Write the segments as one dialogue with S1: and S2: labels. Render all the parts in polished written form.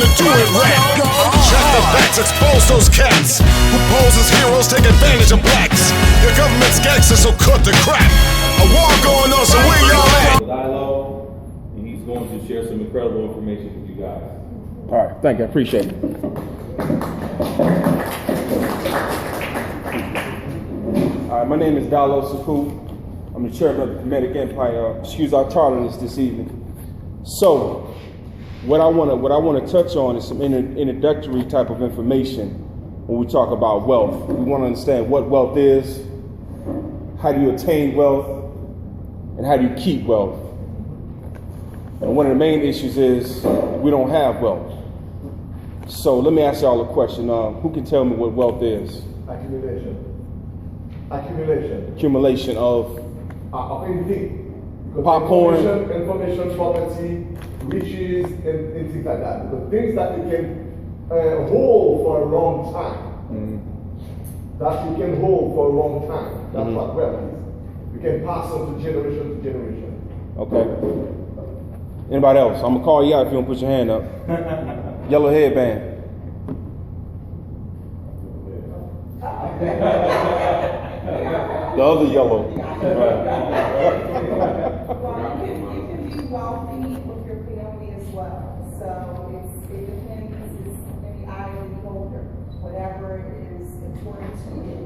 S1: to do it rap. Check the facts, expose those cats who pose as heroes, take advantage of blacks. Your government's gangsters, so cut the crap. A war going on, so where y'all at?
S2: Diallo, and he's going to share some incredible information with you guys.
S3: All right, thank you, I appreciate it. All right, my name is Diallo-Sekou. I'm the chairman of the Kemetic Empire. Excuse our tardiness this evening. So, what I want to touch on is some introductory type of information when we talk about wealth. We want to understand what wealth is, how do you attain wealth, and how do you keep wealth. And one of the main issues is we don't have wealth. So let me ask y'all a question. Who can tell me what wealth is?
S4: Accumulation
S3: of
S4: anything.
S3: Popcorn.
S4: Information, property, riches, and things like that. The things that you can hold for a long time. That you can hold for a long time. That's what wealth is. You can pass on to generation to generation.
S3: Okay. Anybody else? I'm gonna call you out if you don't put your hand up. Yellow headband. The other yellow.
S5: Well, you can be wealthy with your family as well. So it depends, it's in the eye of the beholder. Whatever is important to you,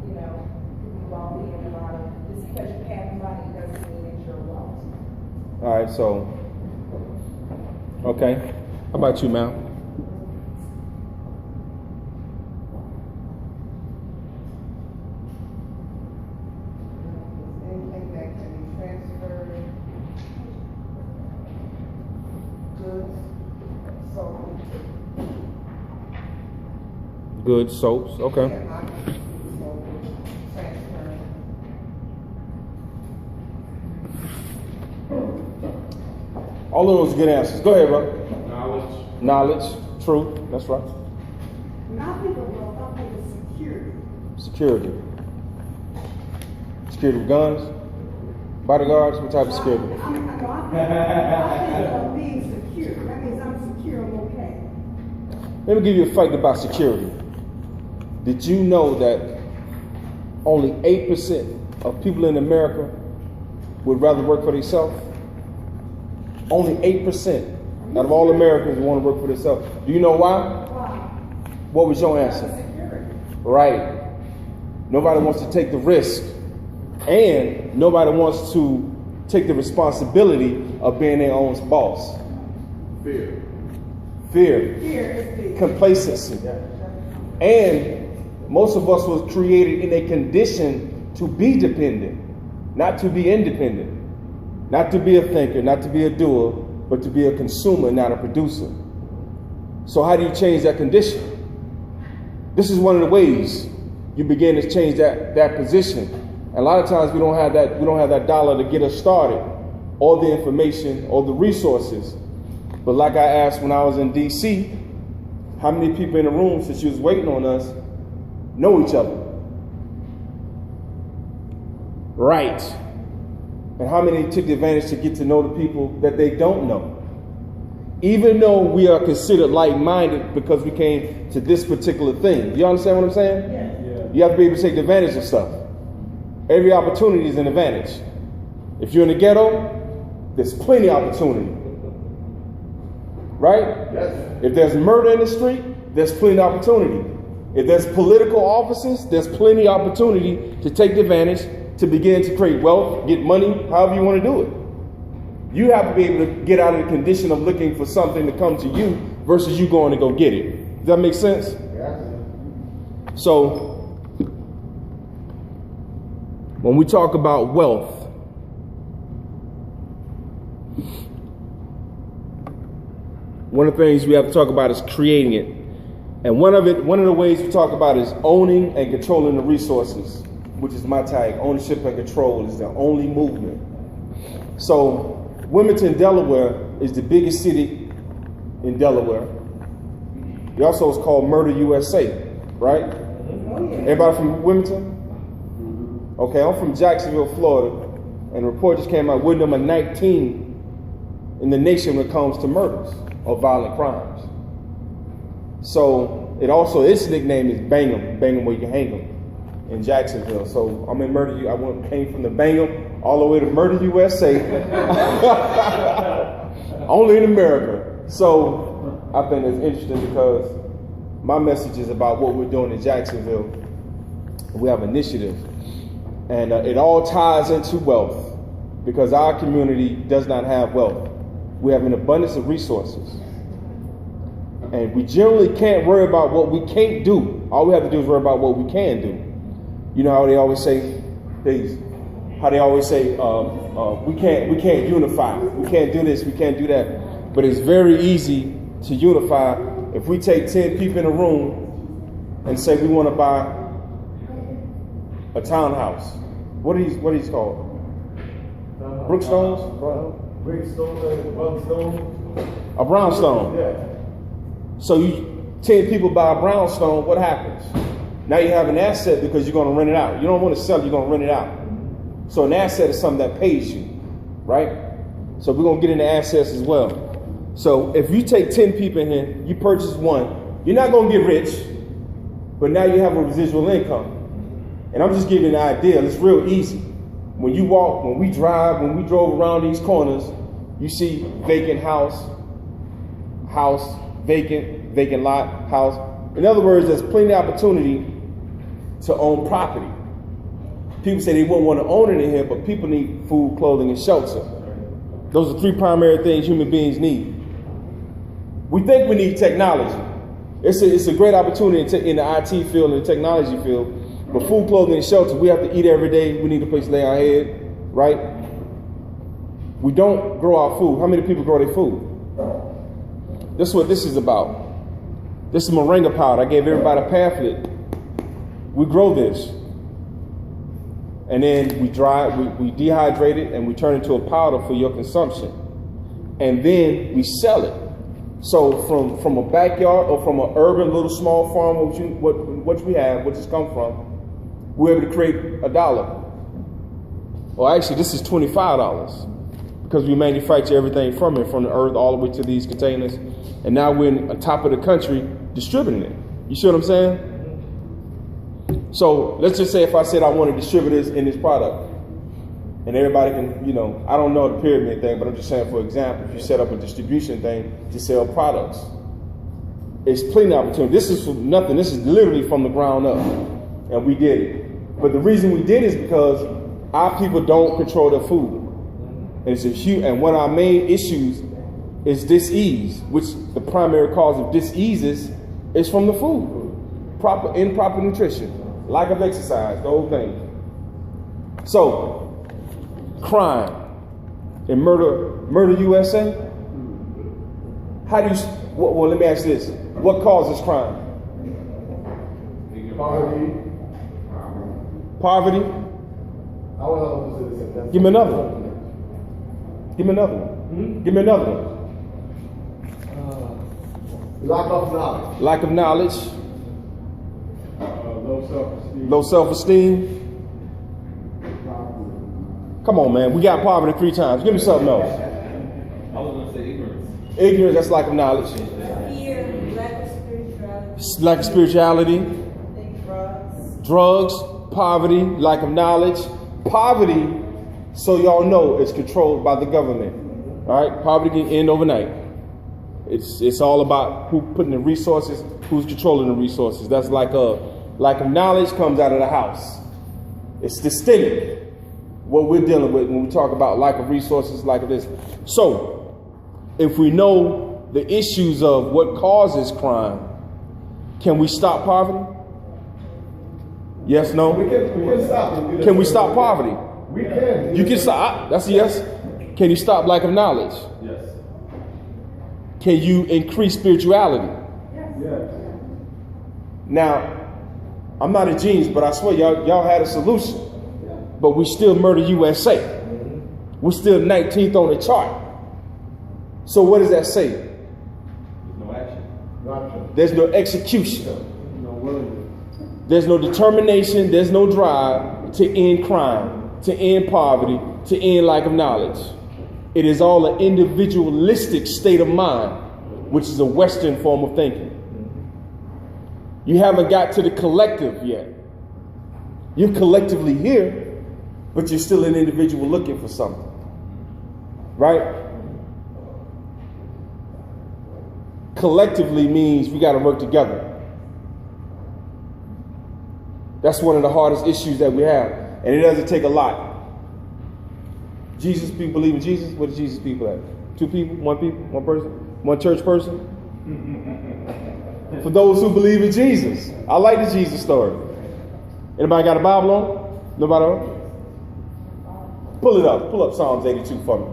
S5: you know, you can be wealthy in a lot of, just because you have money doesn't mean that you're wealthy.
S3: All right, so, okay. How about you, ma'am?
S5: Anything that can be transferred, goods, soap.
S3: Good soaps, okay. All of those good answers. Go ahead, bro. Knowledge, truth, that's right.
S5: When I think of wealth, I think of security.
S3: Security. Security of guns? Bodyguards? What type of security?
S5: I think of being secure. That means I'm secure, I'm okay.
S3: Let me give you a fact about security. Did you know that only 8% of people in America would rather work for themselves? Only 8% out of all Americans want to work for themselves. Do you know why?
S5: Why?
S3: What was your answer?
S5: Security.
S3: Right. Nobody wants to take the risk. And nobody wants to take the responsibility of being their own boss.
S4: Fear.
S5: Fear is big.
S3: Complacency. And most of us was created in a condition to be dependent, not to be independent, not to be a thinker, not to be a doer, but to be a consumer, not a producer. So how do you change that condition? This is one of the ways you begin to change that position. And a lot of times we don't have that dollar to get us started, or the information, or the resources. But like I asked when I was in DC, how many people in the room, since you was waiting on us, know each other? Right. And how many took the advantage to get to know the people that they don't know? Even though we are considered like-minded because we came to this particular thing. You understand what I'm saying?
S5: Yes.
S3: Yeah. You have to be able to take advantage of stuff. Every opportunity is an advantage. If you're in the ghetto, there's plenty of opportunity. Right?
S4: Yes.
S3: If there's murder in the street, there's plenty of opportunity. If there's political offices, there's plenty of opportunity to take advantage, to begin to create wealth, get money, however you want to do it. You have to be able to get out of the condition of looking for something to come to you versus you going to go get it. Does that make sense?
S4: Yes.
S3: So, when we talk about wealth, one of the things we have to talk about is creating it. And one of the ways we talk about is owning and controlling the resources, which is my tag. Ownership and control is the only movement. So Wilmington, Delaware is the biggest city in Delaware. It also is called Murder USA, right? Everybody from Wilmington? Okay, I'm from Jacksonville, Florida, and a report just came out. We're number 19 in the nation when it comes to murders. of violent crimes. So its nickname is Bang'em where you hang 'em in Jacksonville. So I'm in Murder, came from the Bang'em all the way to Murder, USA. Only in America. So I think it's interesting because my message is about what we're doing in Jacksonville. We have initiatives, and it all ties into wealth because our community does not have wealth. We have an abundance of resources, and we generally can't worry about what we can't do. All we have to do is worry about what we can do. You know how they always say, we can't unify. We can't do this. We can't do that. But it's very easy to unify if we take 10 people in a room and say we want to buy a townhouse. What are these called? Brookstones?
S4: Brownstone.
S3: A brownstone.
S4: Yeah.
S3: So 10 people buy a brownstone, what happens? Now you have an asset because you're going to rent it out. You don't want to sell it, you're going to rent it out. So an asset is something that pays you, right? So we're going to get into assets as well. So if you take 10 people in here, you purchase one, you're not going to get rich, but now you have a residual income. And I'm just giving you an idea. It's real easy. When you walk, when we drove around these corners, you see vacant house, vacant lot, house. In other words, there's plenty of opportunity to own property. People say they wouldn't want to own it in here, but people need food, clothing, and shelter. Those are 3 primary things human beings need. We think we need technology. It's a great opportunity in the IT field and the technology field. But food, clothing, and shelter, we have to eat every day. We need a place to lay our head, right? We don't grow our food. How many people grow their food? This is what this is about. This is moringa powder. I gave everybody a pamphlet. We grow this. And then we dehydrate it, and we turn it into a powder for your consumption. And then we sell it. So from a backyard or from an urban little small farm, which we have, which has come from, we're able to create $1. Well, actually, this is $25 because we manufacture everything from it, from the earth all the way to these containers. And now we're on top of the country distributing it. You see what I'm saying? So let's just say if I said I want to distribute this in this product, and everybody can, I don't know the pyramid thing, but I'm just saying, for example, if you set up a distribution thing to sell products, it's plenty of opportunity. This is from nothing. This is literally from the ground up, and we did it. But the reason we did it is because our people don't control their food, and it's a huge. And one of our main issues is dis-ease, which the primary cause of dis-ease is from the food, improper nutrition, lack of exercise, the whole thing. So, crime in Murder USA. How do you? Well, let me ask you this: what causes crime? Poverty. Give me another one. Give me another one. Give me another one.
S4: Lack of knowledge.
S3: Lack of knowledge.
S4: Low self-esteem.
S3: Low self-esteem. Come on, man. We got poverty 3 times. Give me something else.
S2: I was going to say ignorance.
S3: Ignorance, that's lack of knowledge.
S5: Fear, lack of spirituality.
S3: Lack of spirituality.
S5: Drugs.
S3: Drugs, poverty, lack of knowledge. Poverty, so y'all know, is controlled by the government. All right? Poverty can end overnight. It's all about who putting the resources, who's controlling the resources. That's lack of knowledge comes out of the house. It's systemic. What we're dealing with when we talk about lack of resources, like this. So, if we know the issues of what causes crime, can we stop poverty? Yes, no?
S4: We can stop it.
S3: Can we stop poverty?
S4: We can.
S3: You can stop. That's a yes. Can you stop lack of knowledge?
S2: Yes.
S3: Can you increase spirituality?
S4: Yes.
S3: Now, I'm not a genius, but I swear y'all had a solution. But we still Murder USA. We're still 19th on the chart. So what does that say?
S2: There's no action.
S3: There's no execution.
S4: No willingness.
S3: There's no determination. There's no drive to end crime, to end poverty, to end lack of knowledge. It is all an individualistic state of mind. which is a Western form of thinking. You haven't got to the collective yet. You're collectively here, but you're still an individual looking for something. Right? Collectively means we got to work together. That's one of the hardest issues that we have. And it doesn't take a lot. Jesus, people believe in Jesus? What are Jesus people at? 2 people? 1 people? 1 person? 1 church person? For those who believe in Jesus. I like the Jesus story. Anybody got a Bible on? Nobody on? Pull it up. Pull up Psalms 82 for me.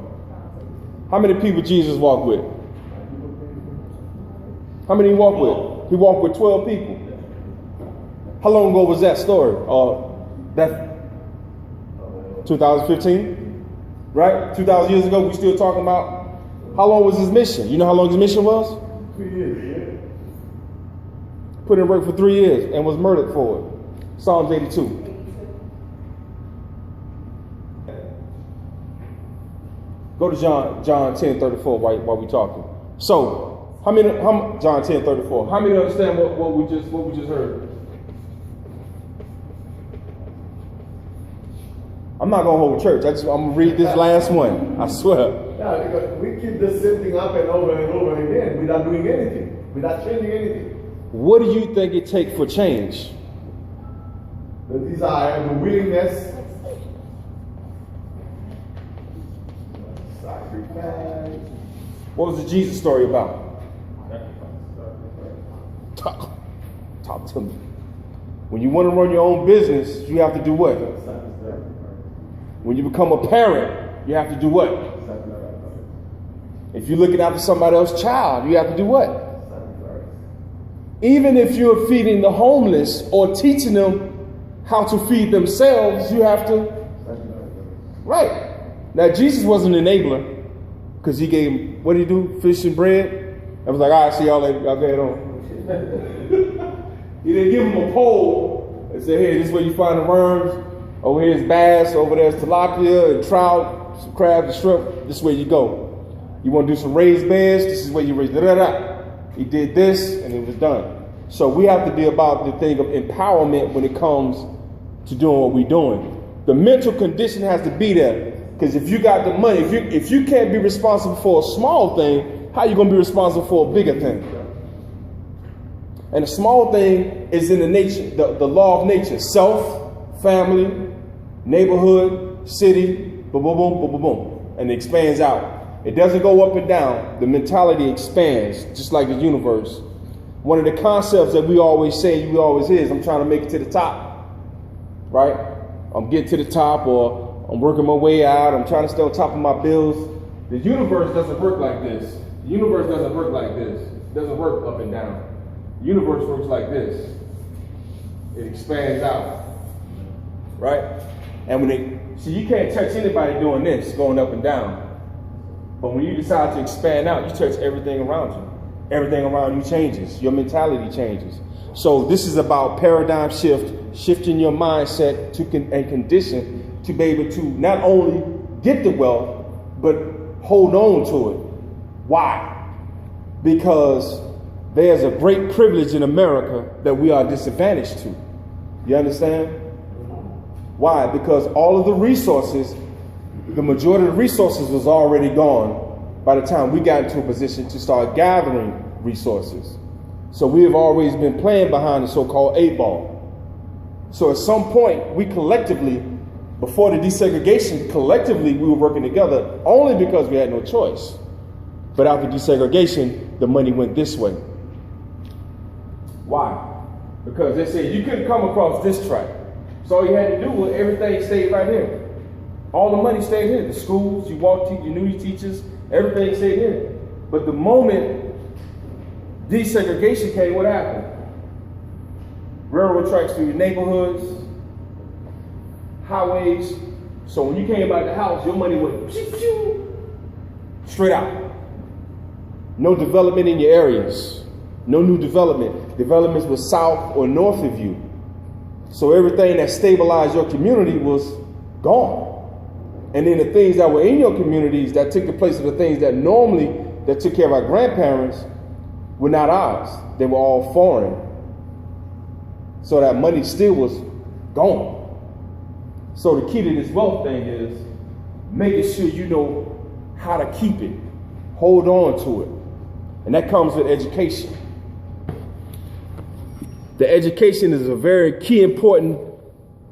S3: How many people Jesus walked with? How many he walked with? He walked with 12 people. How long ago was that story? That 2015? Right? 2,000 years ago, we still talking about how long was his mission? You know how long his mission was?
S4: 3 years.
S3: Put in work for 3 years and was murdered for it. Psalms 82. Go to John 10:34 while we talking. So, John 10:34. How many understand what we just heard? I'm not gonna hold church. I'm gonna read this last one. I swear.
S4: Yeah, because we keep the same thing up and over again without doing anything, without changing anything.
S3: What do you think it takes for change?
S4: The desire, the willingness, sacrifice.
S3: What was the Jesus story about? Talk to me. When you want to run your own business, you have to do what? When you become a parent, you have to do what? If you're looking after somebody else's child, you have to do what? Even if you're feeding the homeless or teaching them how to feed themselves, you have to. Right. Now, Jesus was an enabler because he gave him, what did he do? Fish and bread? I was like, all right, see y'all later. Y'all go ahead on. He didn't give him a pole and say, hey, this is where you find the worms. Over here's bass, over there's tilapia and trout, some crabs and shrimp. This is where you go. You want to do some raised beds? This is where you raise da-da-da. He did this and it was done. So we have to be about the thing of empowerment when it comes to doing what we're doing. The mental condition has to be there. Because if you got the money, if you can't be responsible for a small thing, how are you going to be responsible for a bigger thing? And a small thing is in the nature, the law of nature. Self, family, neighborhood, city, boom, boom, boom, boom, boom, boom. And it expands out. It doesn't go up and down. The mentality expands, just like the universe. One of the concepts that we always say, I'm trying to make it to the top. Right? I'm getting to the top, or I'm working my way out. I'm trying to stay on top of my bills. The universe doesn't work like this. The universe doesn't work like this. It doesn't work up and down. The universe works like this. It expands out. Right? And you can't touch anybody doing this, going up and down. But when you decide to expand out, you touch everything around you. Everything around you changes. Your mentality changes. So this is about paradigm shift, shifting your mindset and condition to be able to not only get the wealth, but hold on to it. Why? Because there's a great privilege in America that we are disadvantaged to. You understand? Why? Because all of the resources, the majority of the resources was already gone by the time we got into a position to start gathering resources. So we have always been playing behind the so-called 8-ball. So at some point, we collectively, before the desegregation, collectively we were working together only because we had no choice. But after desegregation, the money went this way. Why? Because they said you couldn't come across this track. So all you had to do was everything stayed right here. All the money stayed here. The schools, you walked to, you knew your teachers, everything stayed here. But the moment desegregation came, what happened? Railroad tracks through your neighborhoods, highways. So when you came out the house, your money went straight out. No development in your areas. No new development. Developments were south or north of you. So everything that stabilized your community was gone. And then the things that were in your communities that took the place of the things that took care of our grandparents, were not ours. They were all foreign. So that money still was gone. So the key to this wealth thing is making sure you know how to keep it. Hold on to it. And that comes with education. The education is a very key important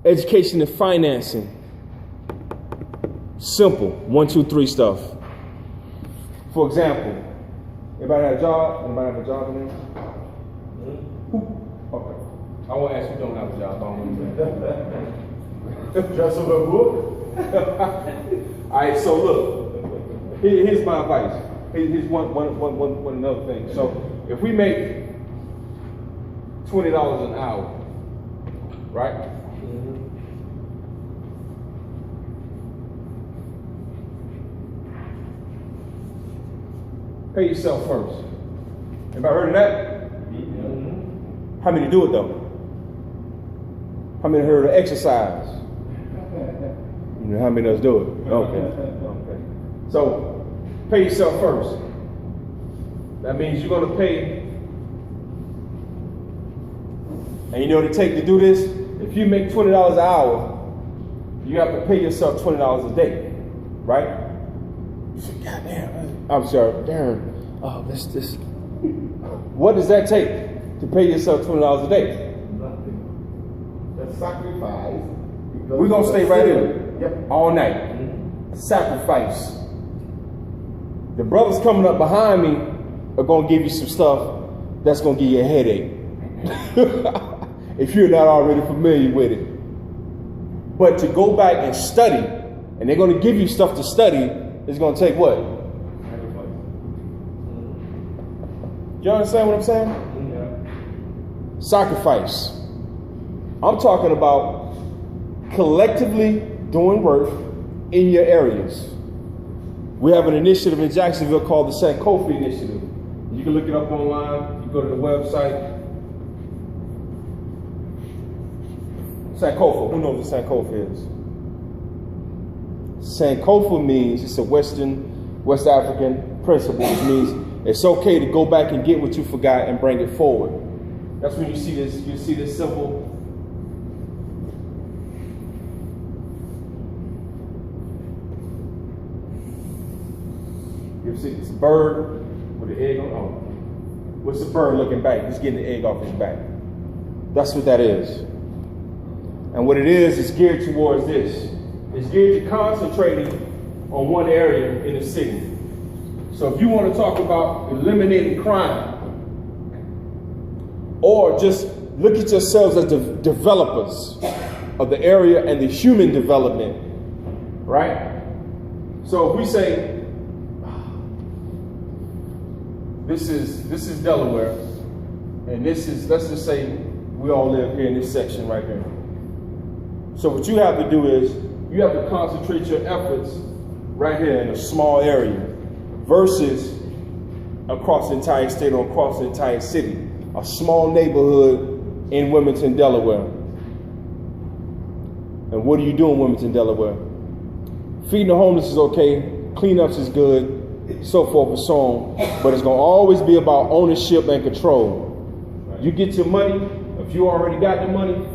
S3: education in financing. Simple. 1, 2, 3 stuff. For example, anybody have a job? Anybody have a job in there? Okay. I won't ask who don't have a job. I don't
S4: Just over a book?
S3: All right, so look, here's my advice. Here's one another thing. So if we make $20 an hour, right? Pay yourself first. Anybody heard of that? How many do it though? How many heard of exercise? You know, how many of us do it? Okay. So, pay yourself first. That means you're going to pay. And you know what it takes to do this? If you make $20 an hour, you have to pay yourself $20 a day, right? You say, God damn, I'm sorry, Darren. Oh, this. What does that take to pay yourself $20 a day?
S4: Nothing. That's sacrifice.
S3: We're going to stay right here.
S4: Yep.
S3: All night. Sacrifice. The brothers coming up behind me are going to give you some stuff that's going to give you a headache. If you're not already familiar with it. But to go back and study, and they're going to give you stuff to study, it's going to take what? You understand what I'm saying? Yeah. Sacrifice. I'm talking about collectively doing work in your areas. We have an initiative in Jacksonville called the Sankofa Initiative. You can look it up online. You go to the website. Sankofa. Who knows what Sankofa is? Sankofa means, it's a West African principle. It means it's okay to go back and get what you forgot and bring it forward. That's when you see this symbol. You see this bird with the egg on. Oh, what's the bird looking back? He's getting the egg off his back. That's what that is. And what it is geared towards this. It's geared to concentrating on one area in the city. So if you want to talk about eliminating crime, or just look at yourselves as developers of the area and the human development, right? So if we say, this is Delaware, and this is, let's just say we all live here in this section right here. So what you have to do is, you have to concentrate your efforts right here in a small area versus across the entire state or across the entire city. A small neighborhood in Wilmington, Delaware. And what do you do in Wilmington, Delaware? Feeding the homeless is okay, cleanups is good, so forth and so on, but it's going to always be about ownership and control. You get your money, if you already got the money,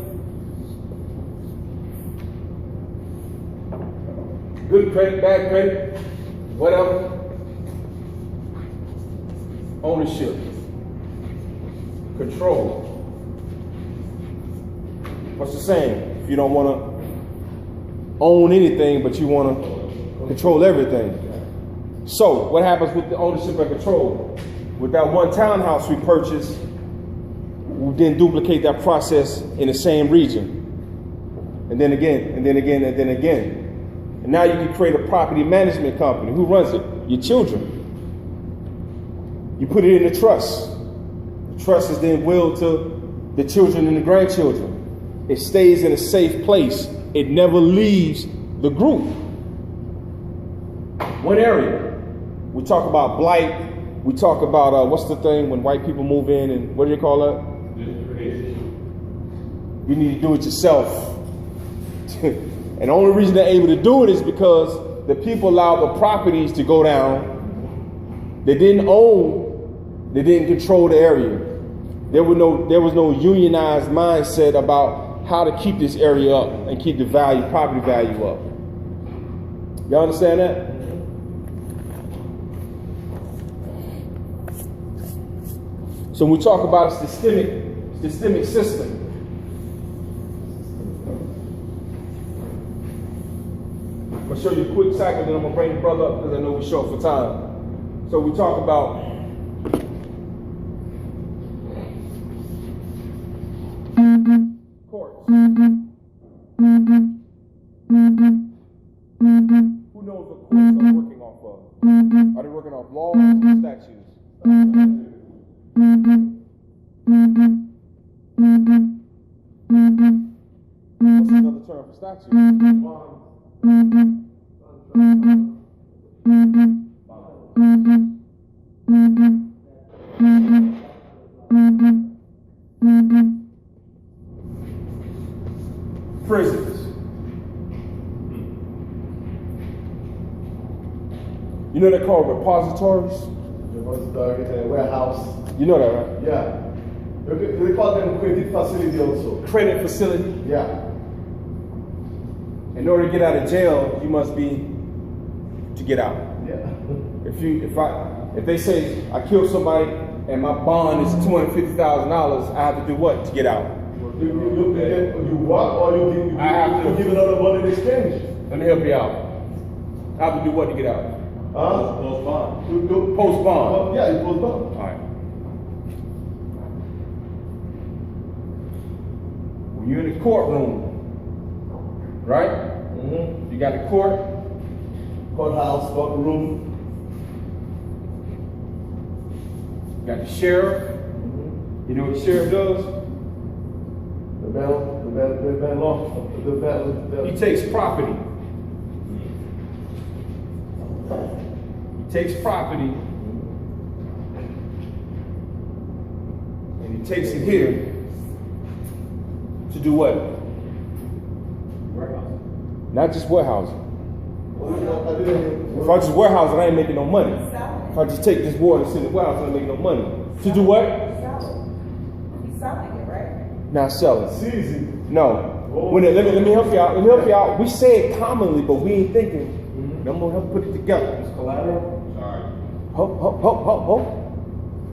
S3: good credit, bad credit, whatever. Ownership, control. What's the saying? If you don't want to own anything, but you want to control everything. So, what happens with the ownership and control? With that one townhouse we purchased, we then duplicate that process in the same region. And then again, and then again, and then again. And now you can create a property management company. Who runs it? Your children. You put it in a trust. The trust is then willed to the children and the grandchildren. It stays in a safe place. It never leaves the group. One area. We talk about blight. We talk about, what's the thing when white people move in and what do you call that? You need to do it yourself. And the only reason they're able to do it is because the people allowed the properties to go down. They didn't own They didn't control the area. There was no unionized mindset about how to keep this area up and keep the property value up. Y'all understand that? So when we talk about a systemic system, I'm going to show you a quick cycle, then I'm going to bring the brother up because I know we're short for time. So we talk about courts. Who knows what courts are working off of? Are they working off laws or statutes? What's another term for statute? Prisons. You know they're called repositories?
S4: Warehouse.
S3: You know that, right?
S4: Yeah. They call them credit facility also.
S3: Credit facility.
S4: Yeah.
S3: In order to get out of jail, you must be to get out.
S4: Yeah.
S3: If they say I killed somebody and my bond is $250,000, I have to do what to get out?
S4: You work or you give another one in exchange.
S3: Let me help you out. I have to do what to get out?
S2: Post bond.
S3: Post bond.
S4: Yeah, you post bond.
S3: All right. When you're in the courtroom, right?
S4: Mm-hmm.
S3: You got the
S4: Courthouse, courtroom.
S3: you got the sheriff.
S4: Mm-hmm.
S3: You know what the sheriff does?
S4: The bell.
S3: He takes property. He takes property and he takes it here to do what?
S2: Warehouse.
S3: Not just warehousing. If I just warehouse it, I ain't making no money. If I just take this water and sit in the warehouse, I ain't making no money. To do what?
S5: He's selling it, right?
S3: Not selling.
S4: It's easy.
S3: No. Let me help you out. Let me help you out. We say it commonly, but we ain't thinking. I'm gonna help put it together.
S2: It's collateral. Sorry.
S3: Ho.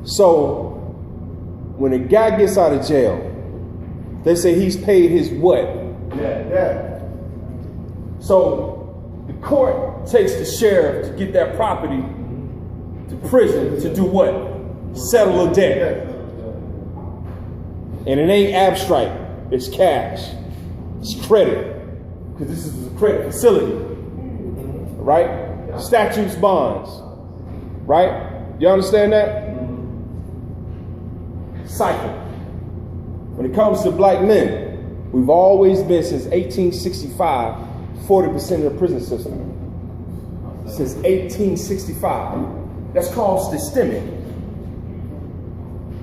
S3: So when a guy gets out of jail, they say he's paid his what?
S4: Yeah.
S3: So the court takes the sheriff to get that property to prison to do what? Settle a debt. And it ain't abstract, it's cash. It's credit. Because this is a credit facility. Right? Statutes, bonds. Right? You understand that? Cycle. When it comes to black men, we've always been since 1865, 40% of the prison system. Since 1865. That's called systemic.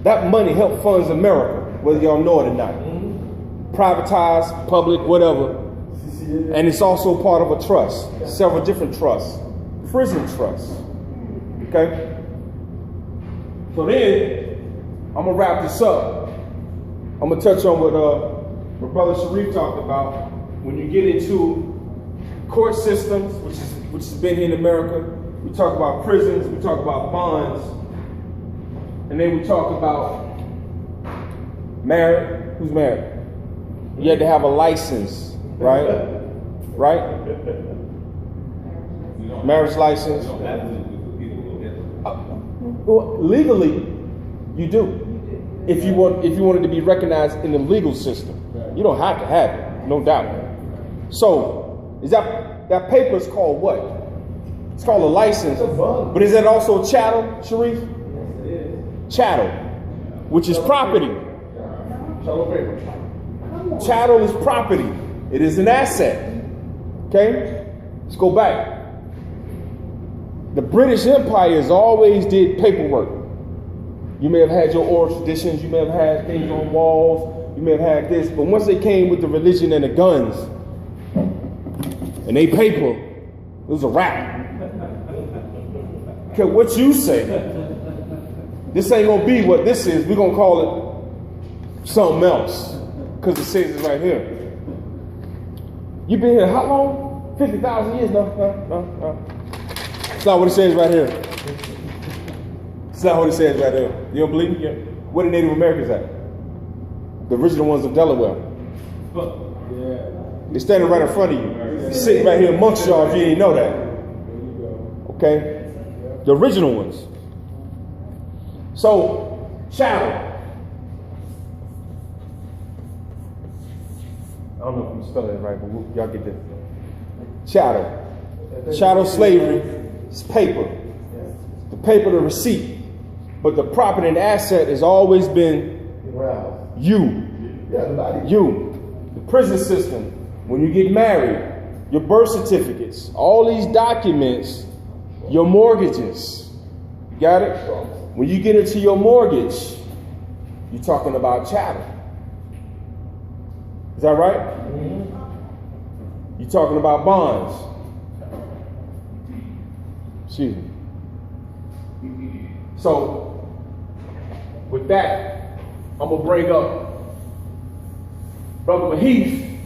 S3: That money helped funds America, whether y'all know it or not. Privatized, public, whatever. And it's also part of a trust. Several different trusts. Prison trusts. Okay? So then, I'm going to wrap this up. I'm going to touch on what Brother Sharif talked about. When you get into court systems, which has been here in America, we talk about prisons, we talk about bonds, and then we talk about married. Who's married? You had to have a license, right? Right? Marriage license. Well, legally, you do. If you wanted to be recognized in the legal system, you don't have to have it, no doubt. So, is that paper is called what? It's called a license. But is that also chattel, Sharif? Chattel, which is property. Chattel is property. It is an asset. Okay? Let's go back. The British Empire always did paperwork. You may have had your oral traditions, you may have had things on walls, you may have had this, but once they came with the religion and the guns, and they paper, it was a wrap. Okay, what you say? This ain't gonna be what this is. We're gonna call it something else. Because it says it right here. You've been here how long? 50,000 years? No. It's not what it says right here. It's not what it says right there. You don't believe me? Yeah. Where the Native Americans at? The original ones of Delaware. They're standing right in front of you. Sitting right here amongst y'all if you didn't know that. Okay? The original ones. So, chattel. I don't know if I'm spelling it right, but y'all get this. Chattel. Chattel slavery is paper. The paper, the receipt. But the property and asset has always been you. You. The prison system. When you get married, your birth certificates, all these documents, your mortgages. You got it? When you get into your mortgage, you're talking about chattel. Is that right? Mm-hmm. You're talking about bonds. Excuse me. So, with that, I'm going to bring up Brother Mahif,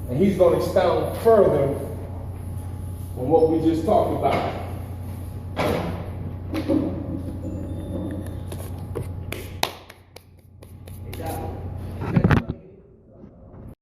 S3: and he's going to expound further on what we just talked about.